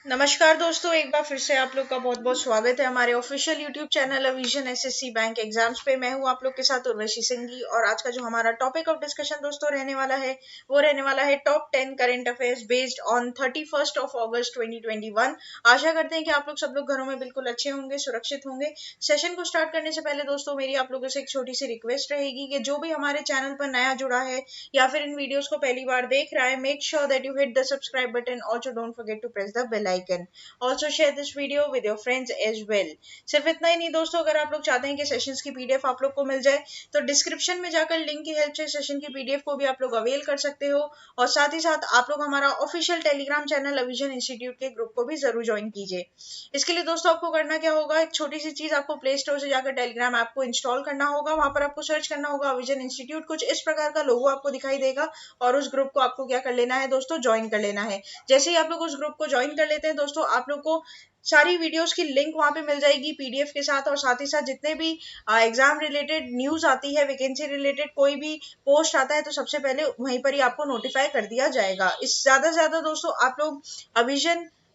नमस्कार दोस्तों, एक बार फिर से आप लोग का बहुत बहुत स्वागत है हमारे official YouTube channel vision SSC bank exams पे। मैं हूं आप लोग के साथ उर्वशी सिंघी और आज का जो हमारा टॉपिक ऑफ डिस्कशन दोस्तों रहने वाला है वो रहने वाला है top 10 current affairs based on 31 अगस्त 2021। आशा करते हैं कि आप लोग सब लोग घरों में बिल्कुल अच्छे होंगे, सुरक्षित होंगे। सेशन को स्टार्ट करने से पहले दोस्तों मेरी आप लोगों से एक छोटी सी रिक्वेस्ट रहेगी कि जो भी हमारे चैनल पर नया जुड़ा है या फिर इन वीडियोस को पहली बार देख रहा है, make sure that you hit the subscribe button. Also don't forget to press the bell icon. Also share this video with your friends as well. सिर्फ इतना ही नहीं दोस्तों, अगर आप लोग चाहते हैं कि सेशंस की पीडीएफ आप लोग को मिल जाए तो डिस्क्रिप्शन में जाकर लिंक की हेल्प से सेशन की पीडीएफ को भी आप लोग अवेल कर सकते हो। और साथ ही साथ आप लोग हमारा ऑफिशियल टेलीग्राम चैनल अविजन इंस्टीट्यूट के ग्रुप को भी जरूर ज्वाइन कीजिए। इसके लिए दोस्तों आपको करना क्या होगा, एक छोटी सी चीज, आपको प्ले स्टोर से जाकर टेलीग्राम ऐप को इंस्टॉल करना होगा। वहां पर आपको सर्च करना होगा अविजन इंस्टीट्यूट, कुछ इस प्रकार का लोगो आपको दिखाई देगा और उस ग्रुप को आपको क्या कर लेना है दोस्तों, ज्वाइन कर लेना है। जैसे ही आप लोग उस ग्रुप को ज्वाइन कर लेते हैं दोस्तों, आप लोग को सारी वीडियोस की लिंक वहां पे मिल जाएगी पीडीएफ के साथ। और साथ ही साथ जितने भी एग्जाम रिलेटेड न्यूज आती है, वैकेंसी रिलेटेड कोई भी पोस्ट आता है, तो सबसे पहले वहीं पर ही आपको नोटिफाई कर दिया जाएगा। इस ज्यादा से ज्यादा दोस्तों आप लोग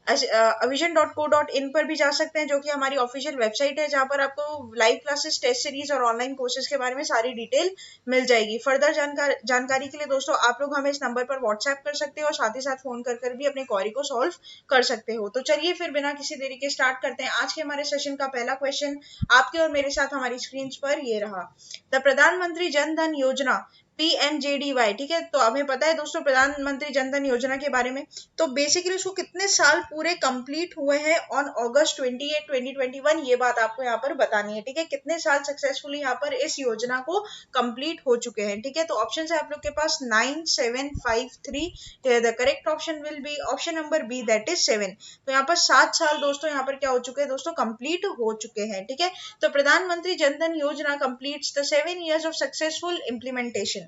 avision.co.in पर भी जा सकते हैं, जो कि हमारी ऑफिशियल वेबसाइट है, जहां पर आपको लाइव क्लासेस, टेस्ट सीरीज और ऑनलाइन कोर्सेज के बारे में सारी डिटेल मिल जाएगी। फर्दर जानकारी के लिए दोस्तों आप लोग हमें इस नंबर पर व्हाट्सएप कर सकते हो और साथ ही साथ फोन कर भी अपनी क्वेरी को सॉल्व कर सकते हो। तो चलिए फिर बिना किसी देरी के स्टार्ट करते हैं। आज के हमारे सेशन का पहला क्वेश्चन आपके और मेरे साथ हमारी स्क्रीन पर ये रहा। द प्रधानमंत्री जन धन योजना PMJDY, ठीक है। तो हमें पता है दोस्तों प्रधानमंत्री जन धन योजना के बारे में। तो बेसिकली उसको कितने साल पूरे कंप्लीट हुए हैं ऑन अगस्त 28, 2021, ये बात आपको यहाँ पर बतानी है, ठीक है। कितने साल सक्सेसफुली यहाँ पर इस योजना को कंप्लीट हो चुके हैं, ठीक है। तो ऑप्शन है आप लोग के पास 9, 7, 5, 3। The correct option will be option number B, that is 7। तो यहाँ पर 7 साल दोस्तों यहाँ पर क्या हो चुके हैं दोस्तों, कंप्लीट हो चुके हैं, ठीक है। तो प्रधानमंत्री जन धन योजना completes the 7 years of successful implementation.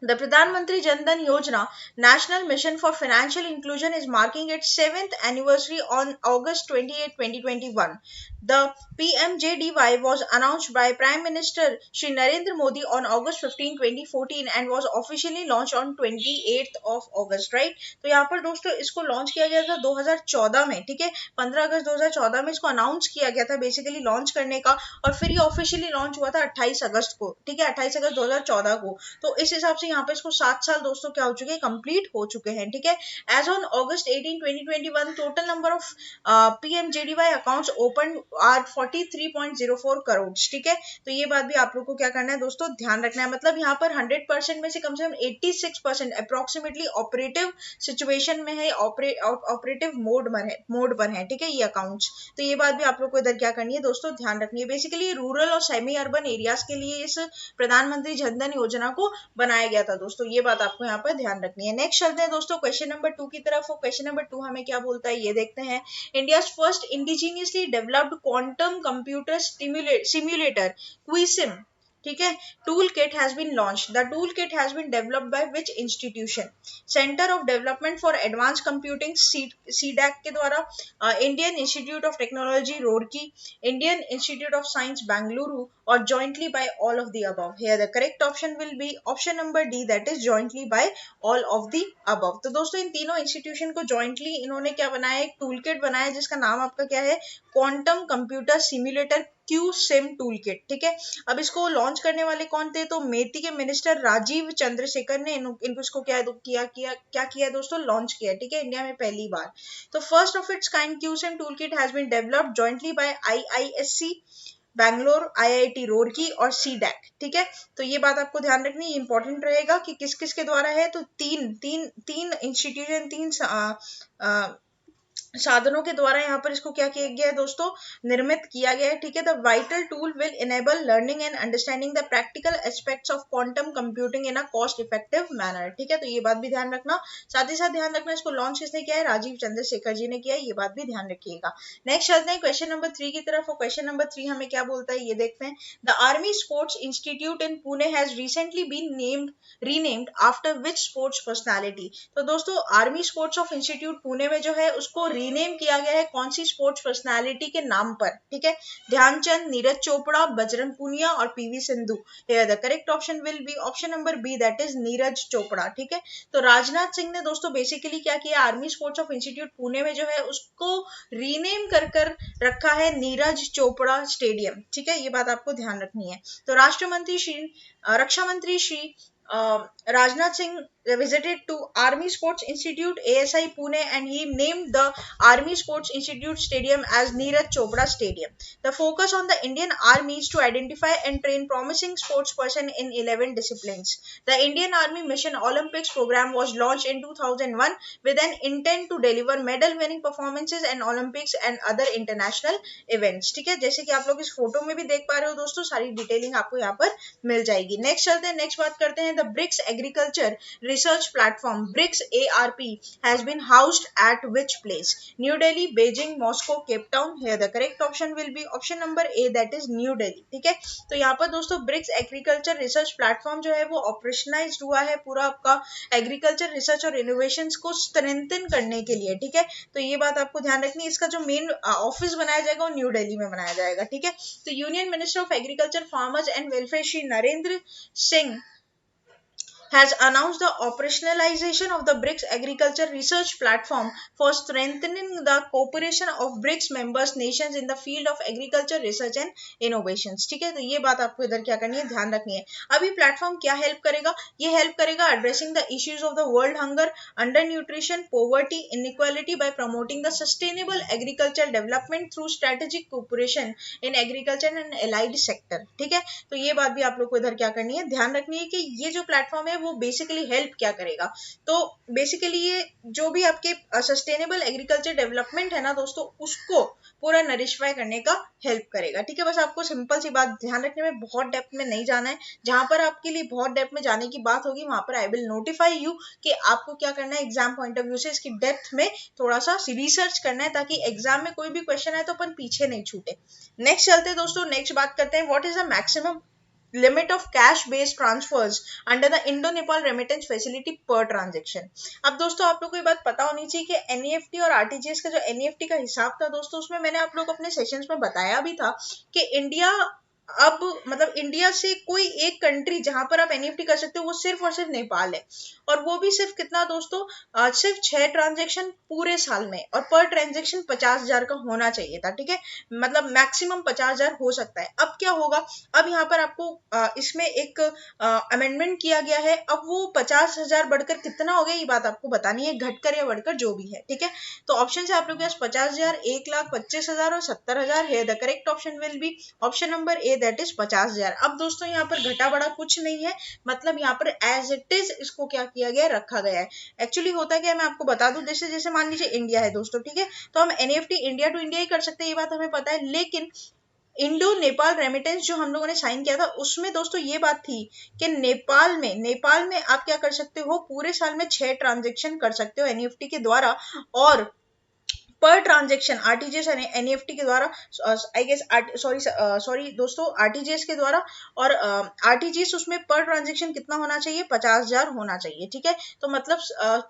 The Pradhan Mantri Jan Dhan Yojana National Mission for Financial Inclusion is marking its 7th anniversary on August 28, 2021. The PMJDY was announced by Prime Minister Shri Narendra Modi on August 15, 2014 and was officially launched on 28th of August, right? तो यहाँ पर दोस्तों इसको launch किया गया था 2014 में, ठीक है। 15 अगस्त 2014 में इसको अनाउंस किया गया था बेसिकली लॉन्च करने का, और फिर ये ऑफिशियली लॉन्च हुआ था 28 अगस्त को, ठीक है, 28 अगस्त 2014 को। तो इस हिसाब से यहाँ पे इसको 7 साल दोस्तों क्या हो चुके हैं, कंप्लीट हो चुके हैं, ठीक है। As on August 18, 2021 total number of PMJDY accounts open are 43.04 crore, ठीक है। तो ये बात भी आप लोग को क्या करना है दोस्तों, ध्यान रखना है। मतलब यहाँ पर 100% में से कम 86% अप्रोक्सीमेटली ऑपरेटिव सिचुएशन में है, ऑपरेटिव मोड पर है, ठीक है, ये अकाउंट्स। तो ये बात भी आप लोग को इधर क्या करनी है दोस्तों, ध्यान रखनी है। बेसिकली रूरल और सेमी अर्बन एरियाज के लिए इस प्रधानमंत्री जन धन योजना को बनाया गया था दोस्तों, ये बात आपको यहाँ पर ध्यान रखनी है। नेक्स्ट चलते हैं दोस्तों क्वेश्चन नंबर 2 की तरफ। क्वेश्चन नंबर 2 हमें क्या बोलता है ये देखते हैं। India's first indigenously developed quantum computer simulator QSim, ठीक है, toolkit has been launched. The toolkit has been developed by which institution? Center of Development for Advanced Computing CDAC के द्वारा, Indian Institute of Technology Roorkee, Indian Institute of Science Bangalore, or jointly by all of the above. Here the correct option will be option number D, that is jointly by all of the above. तो दोस्तों इन तीनों institution को jointly इन्होंने क्या बनाया, एक tool kit बनाया जिसका नाम आपका क्या है, quantum computer simulator QSIM tool kit, ठीक है। अब इसको लॉन्च करने वाले कौन थे, तो मेटी के मिनिस्टर राजीव चंद्रशेखर ने इनको इसको क्या किया दोस्तों, लॉन्च किया, ठीक है, इंडिया में पहली बार। तो first of its kind QSIM tool kit has been developed jointly by IISc Bangalore, IIT Roorkee और CDAC, ठीक है। तो ये बात आपको ध्यान रखनी, इंपॉर्टेंट रहेगा कि किस किस के द्वारा है। तो तीन इंस्टीट्यूशन, साधनों के द्वारा यहाँ पर इसको क्या किया गया है दोस्तों, निर्मित किया गया है, ठीक है। The vital tool will enable learning and understanding the practical aspects of quantum computing in a cost effective manner, ठीक है। तो ये बात भी ध्यान रखना। साथ ही साथ ध्यान रखना इसको लॉन्च किसने किया है, राजीव चंद्रशेखर जी ने किया है, ये बात भी ध्यान रखिएगा। नेक्स्ट चलते हैं क्वेश्चन नंबर 3 की तरफ। और क्वेश्चन नंबर 3 हमें क्या बोलता है ये देखते हैं। The army sports institute in Pune has recently been renamed after which sports personality. तो दोस्तों army sports of institute Pune में जो है उसको रीनेम किया गया है कौन सी स्पोर्ट्स पर्सनालिटी के नाम पर, ठीक है, ध्यानचंद, नीरज चोपड़ा, बजरंग पूनिया और PV Sindhu. The correct option will be option number B, that is Neeraj Chopra, ठीक है। तो राजनाथ सिंह ने दोस्तों बेसिकली क्या किया, army sports of institute Pune में जो है उसको रीनेम कर कर रखा है नीरज चोपड़ा स्टेडियम, ठीक है, ये बात आपको ध्यान रखनी है। तो रक्षा मंत्री Shri Rajnath Singh visited to Army Sports Institute ASI Pune and he named the Army Sports Institute Stadium as Neeraj Chopra Stadium. The focus on the Indian Army is to identify and train promising sports person in 11 disciplines. The Indian Army Mission Olympics program was launched in 2001 with an intent to deliver medal winning performances in Olympics and other international events. ठीक है, जैसे कि आप लोग इस photo में भी देख पा रहे हो दोस्तों, सारी डिटेलिंग आपको यहाँ पर मिल जाएगी। नेक्स्ट चलते हैं, नेक्स्ट बात करते हैं, the BRICS Agriculture Research Platform BRICS ARP has been housed at which place? New Delhi, Beijing, Moscow, Cape Town. Here the correct option will be option number A, that is New Delhi, ठीक है। तो यहाँ पर दोस्तों BRICS Agriculture Research Platform जो है वो ऑपरेशनाइज्ड हुआ है पूरा आपका एग्रीकल्चर रिसर्च और इनोवेशंस को स्ट्रेंथन करने के लिए, ठीक है। तो ये बात आपको ध्यान रखनी है, इसका जो मेन ऑफिस बनाया जाएगा वो न्यू दिल्ली में बनाया जाएगा, ठीक है। तो union minister of agriculture, farmers and welfare Shri Narendra Singh has announced the operationalization of the BRICS Agriculture Research Platform for strengthening the cooperation of BRICS members nations in the field of agriculture research and innovations, ठीक है। तो ये बात आपको इधर क्या करनी है, ध्यान रखनी है। अभी प्लेटफॉर्म क्या हेल्प करेगा, ये हेल्प करेगा addressing the issues of the world hunger, under nutrition, poverty, inequality bye promoting the sustainable agriculture development through strategic cooperation in agriculture and allied sector, ठीक है। तो ये बात भी आप लोग को इधर क्या करनी है, ध्यान रखनी है कि ये जो प्लेटफॉर्म है वो बेसिकली हेल्प क्या करेगा। तो बेसिकली ये जो भी आपके सस्टेनेबल एग्रीकल्चर डेवलपमेंट है ना दोस्तों, उसको पूरा नरिशफाई करने का हेल्प करेगा, ठीक है। बस आपको सिंपल सी बात ध्यान रखने में, बहुत डेप्थ में नहीं जाना है। जहां पर आपके लिए बहुत डेप्थ में जाने की बात होगी वहां पर आई विल नोटिफाई यू कि आपको क्या करना है, एग्जाम पॉइंट ऑफ व्यू से इसकी डेप्थ में थोड़ा सा रिसर्च करना है ताकि एग्जाम में कोई भी क्वेश्चन आए तो अपन पीछे नहीं छूटे। नेक्स्ट चलते हैं दोस्तों, नेक्स्ट बात करते हैं, what is the maximum limit of cash based transfers under the Indo-Nepal remittance facility per transaction। अब दोस्तों आप लोग को ये बात पता होनी चाहिए कि NEFT और RTGS का जो NEFT का हिसाब था दोस्तों, उसमें मैंने आप लोग अपने सेशंस में बताया भी था कि इंडिया अब मतलब इंडिया से कोई एक कंट्री जहां पर आप NEFT कर सकते हो वो सिर्फ और सिर्फ नेपाल है, और वो भी सिर्फ कितना दोस्तों, सिर्फ 6 ट्रांजेक्शन पूरे साल में, और पर ट्रांजेक्शन 50,000 का होना चाहिए था, ठीक है। मतलब मैक्सिमम 50,000 हो सकता है। अब क्या होगा, अब यहाँ पर आपको इसमें एक अमेंडमेंट किया गया है, अब वो 50,000 बढ़कर कितना हो गया ये बात आपको बतानी है, घटकर या बढ़कर जो भी है, ठीक है। तो ऑप्शन है आप लोग के पास 50,000, 1,25,000 और 70,000 है। The correct option will be option number A, that is 50,000। अब दोस्तों यहाँ पर घटा बढ़ा कुछ नहीं है, मतलब यहाँ पर एज इट इज इसको क्या किया गया, रखा गया है। एक्चुअली होता क्या है मैं आपको बता दूं, जैसे जैसे मान लीजिए इंडिया है दोस्तों, ठीक है, तो हम NEFT इंडिया टू इंडिया ही कर सकते हैं, ये बात हमें पता है। लेकिन इंडो नेपाल रेमिटेंस जो हम लोगों ने साइन किया था उसमें दोस्तों ये बात थी कि नेपाल में आप क्या कर सकते हो, पूरे साल में 6 ट्रांजेक्शन कर सकते हो NEFT के द्वारा, और पर ट्रांजेक्शन RTGS और NEFT के द्वारा, आई गेस सॉरी दोस्तों, RTGS के द्वारा, और RTGS उसमें पर ट्रांजेक्शन कितना होना चाहिए, 50,000 होना चाहिए, ठीक है। तो मतलब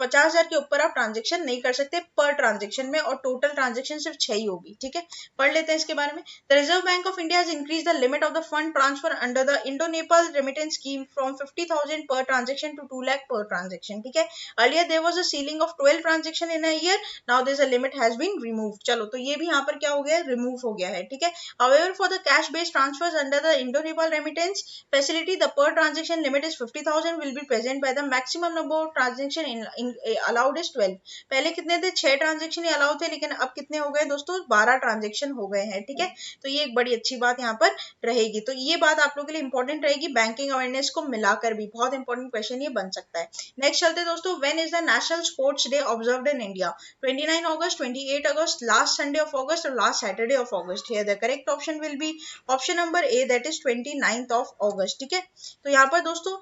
50,000 के ऊपर आप ट्रांजेक्शन नहीं कर सकते पर ट्रांजेक्शन में, और टोटल ट्रांजेक्शन सिर्फ 6 ही होगी, ठीक है। पढ़ लेते हैं इसके बारे में। The reserve bank of India has increase the limit of the fund transfer under the Indo Nepal remittance scheme from 50,000 per transaction to 2 lakh पर ट्रांजेक्शन, ठीक है। Earlier there was a ceiling of 12 transaction in a year, now there is a limit has been removed। चलो तो ये भी यहाँ पर क्या हो गया है, रिमूव हो गया है, ठीक है। However, for the cash based transfers under the Indo-Nepal remittance facility, the per transaction limit is 50,000 will be present by the maximum number of transaction in allowed is 12। पहले कितने थे, 6 ट्रांजेक्शन ही अलाउ थे, लेकिन अब कितने हो गए दोस्तों, 12 ट्रांजेक्शन हो गए हैं, ठीक है। तो ये एक बड़ी अच्छी बात यहाँ पर रहेगी। तो ये बात आप लोगों के लिए इंपॉर्टेंट रहेगी, बैंकिंग अवेयरनेस को मिलाकर भी बहुत इंपॉर्टेंट क्वेश्चन ये बन सकता है। नेक्स्ट चलते दोस्तों, when is the national sports day observed in India, 29 August, 28 August, last Sunday of August or last Saturday of August। Here the correct option will be option number A, that is 29th of August, ठीक है। तो यहाँ पर दोस्तों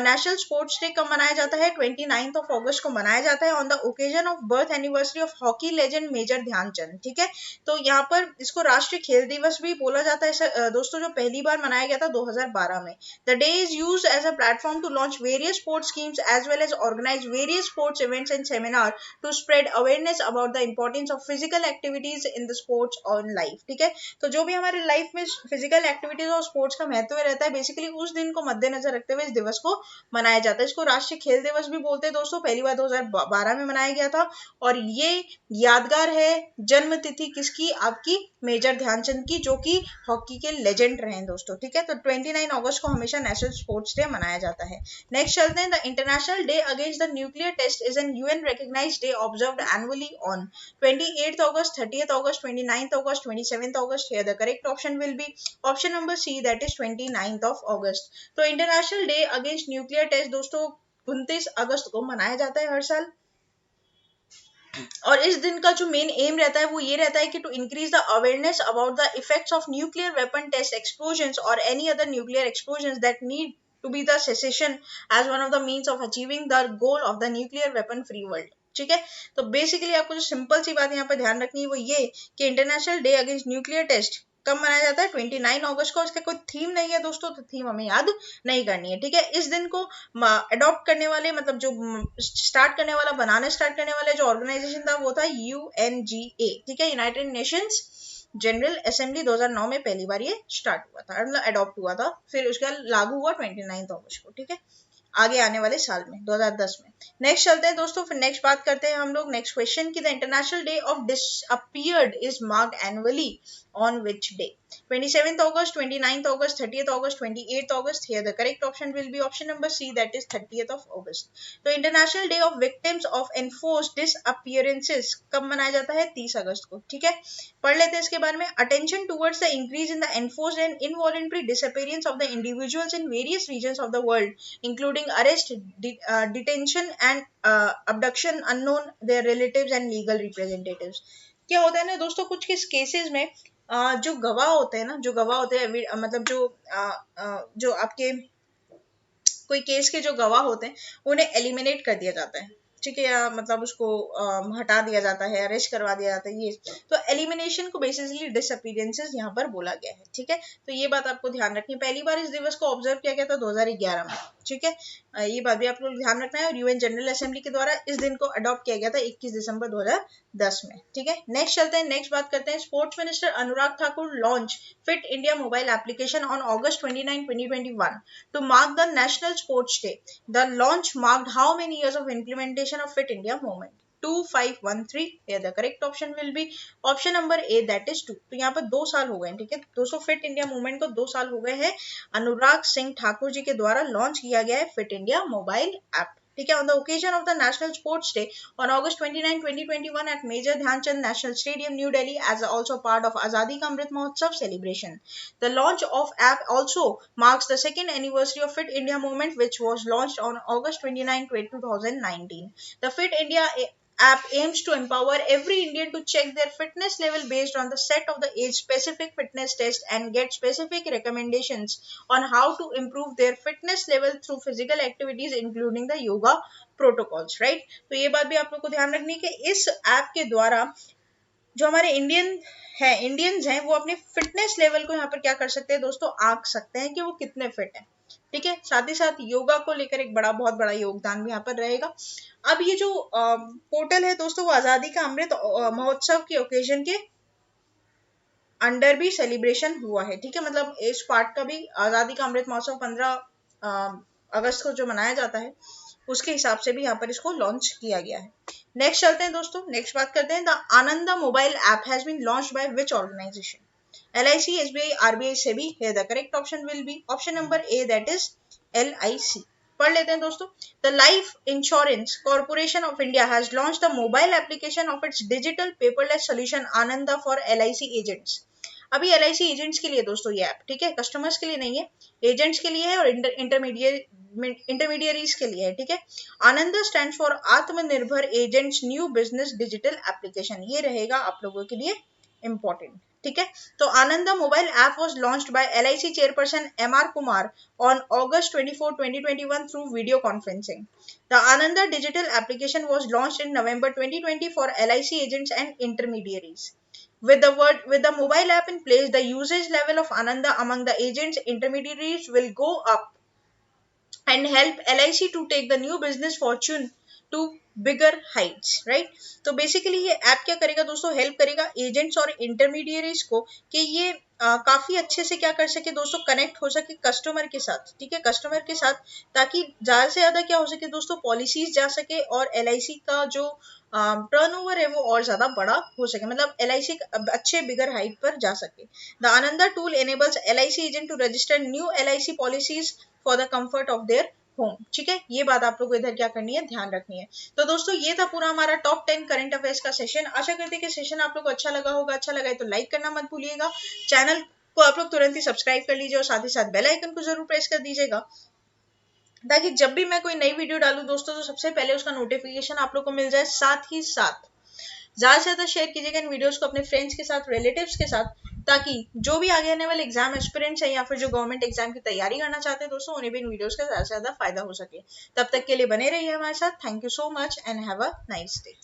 national sports day कब मनाया जाता है, 29th of August को मनाया जाता है, on the occasion of birth anniversary of hockey legend major Dhyanchand, ठीक है। तो यहाँ पर इसको राष्ट्रीय खेल दिवस भी बोला जाता है दोस्तों, जो पहली बार मनाया गया था 2012 में। The day is used as a platform to launch various sports schemes as well as organise various sports events and seminar to spread awareness about the importance of physical activities in the sports on life, ठीक है। तो जो भी हमारे life में physical activities और sports का महत्व रहता है, बेसिकली उस दिन को मद्देनजर रखते हुए इस दिवस को मनाया जाता है। इसको राष्ट्रीय खेल दिवस भी बोलते हैं दोस्तों। पहली बार 2012 में मनाया गया था और ये यादगार है जन्म तिथि किसकी, आपकी मेजर ध्यानचंद की, जो कि हॉकी के लेजेंड रहे हैं दोस्तों, ठीक है। तो 29 अगस्त को हमेशा नेशनल स्पोर्ट्स डे मनाया जाता है। नेक्स्ट चलते हैं, the international day against the nuclear test is an UN recognized day observed annually on 28th August, 30th August, 29th August, 27th August. Here the correct option will be option number C, that is 29th of August. तो international day against nuclear test दोस्तों 29 अगस्त को मनाया जाता है हर साल। और इस दिन का जो मेन एम रहता है वो ये रहता है कि to increase the awareness about the effects of nuclear weapon test explosions और any other nuclear explosions that need to be the cessation as one of the means of achieving the goal of the nuclear weapon free world, ठीक है। तो basically आपको जो simple सी बात यहाँ पर ध्यान रखनी है वो ये कि international day against nuclear test कब मनाया जाता है, 29 अगस्त को। इसका कोई थीम नहीं है दोस्तों, तो थीम हमें याद नहीं करनी है, ठीक है। इस दिन को अडॉप्ट करने वाले, मतलब जो स्टार्ट करने वाला, बनाना स्टार्ट करने वाले जो ऑर्गेनाइजेशन था वो था UNGA, ठीक है, यूनाइटेड नेशंस जनरल असेंबली। 2009 में पहली बार ये स्टार्ट हुआ था, मतलब अडॉप्ट हुआ था, फिर उसके बाद लागू हुआ 29 अगस्त को, ठीक है, आगे आने वाले साल में 2010 में। नेक्स्ट चलते हैं दोस्तों, फिर नेक्स्ट बात करते हैं हम लोग नेक्स्ट क्वेश्चन की, the international day of disappeared is marked annually on which day, 27th August, 29th August, 30th August, 28th August. Here the correct option will be option number C, that is 30th of August. तो international day of victims of enforced disappearances कब मनाया जाता है, 30 अगस्त को, ठीक है। पढ़ लेते हैं इसके बारे में। Attention towards the increase in the enforced and involuntary disappearance of the individuals in various regions of the world, including arrest, detention and abduction, unknown their relatives and legal representatives। क्या होता है ना दोस्तों, कुछ किस केसेस में जो गवाह होते हैं ना, जो गवाह होते हैं, मतलब जो आपके कोई केस के जो गवाह होते हैं उन्हें एलिमिनेट कर दिया जाता है, ठीक है, या मतलब उसको हटा दिया जाता है, अरेस्ट करवा दिया जाता है। ये तो एलिमिनेशन को बेसिकली डिसअपीयरेंसेस यहाँ पर बोला गया है, ठीक है। तो ये बात आपको ध्यान रखनी है। पहली बार इस दिवस को ऑब्जर्व किया गया था 2011 में, ठीक है, ये बात भी आपको ध्यान रखना है। और यूएन जनरल असेंबली के द्वारा इस दिन को अडॉप्ट किया गया था 21 दिसंबर 2010 में, ठीक है। नेक्स्ट चलते हैं, नेक्स्ट बात करते हैं, sports minister Anurag Thakur launch fit India mobile application on August 29, 2021 to mark the National Sports Day. The launch marked how many years of implementation of Fit India movement? 2513। Here the correct option will be option number A, that is 2। तो यहाँ पर 2 साल हो गए हैं, ठीक है दोस्तों, फिट इंडिया मूवमेंट को 2 साल हो गए हैं। अनुराग सिंह ठाकुर जी के द्वारा लॉन्च किया गया है फिट इंडिया मोबाइल ऐप, ठीक है। On the occasion of the National Sports Day on August 29, 2021 at Major Dhyan Chand National Stadium, New Delhi, as also part of Azadi Ka Amrit Mahotsav celebration. The launch of app also marks the second anniversary of Fit India movement, which was launched on August 29, 2019. The Fit India app aims to empower every Indian to check their fitness level based on the set of the age-specific fitness test and get specific recommendations on how to improve their fitness level through physical activities, including the yoga protocols, right? तो ये बात भी आप लोग को ध्यान रखनी है कि इस ऐप के द्वारा जो हमारे इंडियंस हैं वो अपने फिटनेस लेवल को यहाँ पर क्या कर सकते हैं दोस्तों, आंक सकते हैं कि वो कितने फिट हैं, ठीक है। साथ ही साथ योगा को लेकर एक बहुत बड़ा योगदान भी यहाँ पर रहेगा। अब ये जो पोर्टल है दोस्तों, वो आजादी का अमृत महोत्सव के ओकेजन के अंडर भी सेलिब्रेशन हुआ है, ठीक है, मतलब इस पार्ट का भी आजादी का अमृत महोत्सव 15 अगस्त को जो मनाया जाता है उसके हिसाब से भी यहाँ पर इसको लॉन्च किया गया है। नेक्स्ट चलते हैं दोस्तों, नेक्स्ट बात करते हैं, the Ananda mobile app has been launched by which organisation, LIC, SBI, RBI, SEBI। Here the correct option will be option number A, that is LIC। पढ़ लेते हैं दोस्तों, the Life Insurance Corporation of India has launched the mobile application of its digital paperless solution Ananda for LIC agents। अभी LIC agents के लिए दोस्तों ये app, ठीक है, कस्टमर्स के लिए नहीं है, एजेंट्स के लिए है और इंटरमीडियरीज के लिए है, ठीक है। आनंद स्टैंड फॉर आत्मनिर्भर agents new business digital application, ये रहेगा आप लोगों के लिए इंपॉर्टेंट, ठीक है। तो Ananda mobile app was launched by LIC chairperson MR Kumar on August 24, 2021 through video conferencing. The Ananda digital application was launched in November 2020 for LIC agents and intermediaries. With the mobile app in place, the usage level of Ananda among the agents intermediaries will go up and help LIC to take the new business fortune to bigger heights, right. तो basically ये app क्या करेगा दोस्तों, help करेगा agents और intermediaries को कि ये काफी अच्छे से क्या कर सके दोस्तों, कनेक्ट हो सके कस्टमर के साथ, ठीक है, कस्टमर के साथ, ताकि ज्यादा से ज्यादा क्या हो सके दोस्तों, पॉलिसीज जा सके और LIC का जो टर्नओवर है वो और ज्यादा बड़ा हो सके, मतलब LIC अच्छे बिगर हाइट पर जा सके। The Ananda tool enables LIC agent to register new LIC policies for the comfort of their home, ठीक है, ये बात आप लोग को इधर क्या करनी है, ध्यान रखनी है। तो दोस्तों ये था पूरा हमारा टॉप 10 करंट अफेयर्स का सेशन। आशा करते हैं कि सेशन आप लोग को अच्छा लगा होगा, अच्छा लगा है तो लाइक करना मत भूलिएगा, चैनल को आप लोग तुरंत ही सब्सक्राइब कर लीजिए और साथ ही साथ बेल आइकन को जरूर प्रेस कर दीजिएगा, ताकि जब भी मैं कोई नई वीडियो डालूं दोस्तों तो सबसे पहले उसका नोटिफिकेशन आप लोग को मिल जाए। साथ ही साथ ज्यादा से ज्यादा शेयर कीजिएगा इन वीडियोस को अपने फ्रेंड्स के साथ, रिलेटिव्स के साथ, ताकि जो भी आगे आने वाले एग्जाम एस्पिरेंट्स है या फिर जो गवर्नमेंट एग्जाम की तैयारी करना चाहते हैं दोस्तों, उन्हें भी इन वीडियोस का ज्यादा से ज्यादा फायदा हो सके। तब तक के लिए बने रहिए हमारे साथ। Thank you so much and have a nice day.